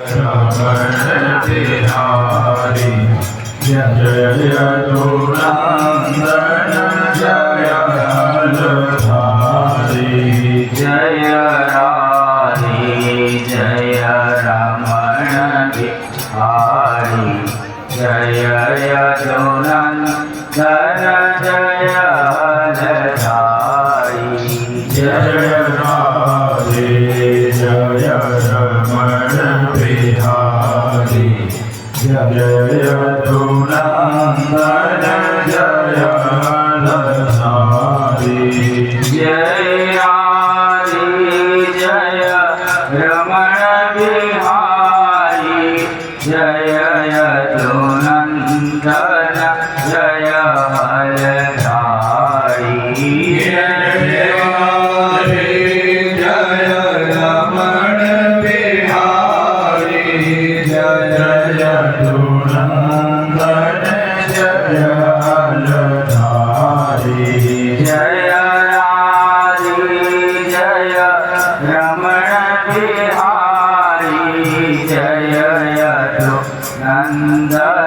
रमण बिहारी जय यदुनंदन जय ललधारी जय राधे जय रमण बिहारी जय यदुनंदन जय ललधारी जय राधे जय रमण बिहारी जय यदुनंदन जय ललधारी जय राधे जय रमण बिहारी जय यदुनंदन जय ललधारी नंदन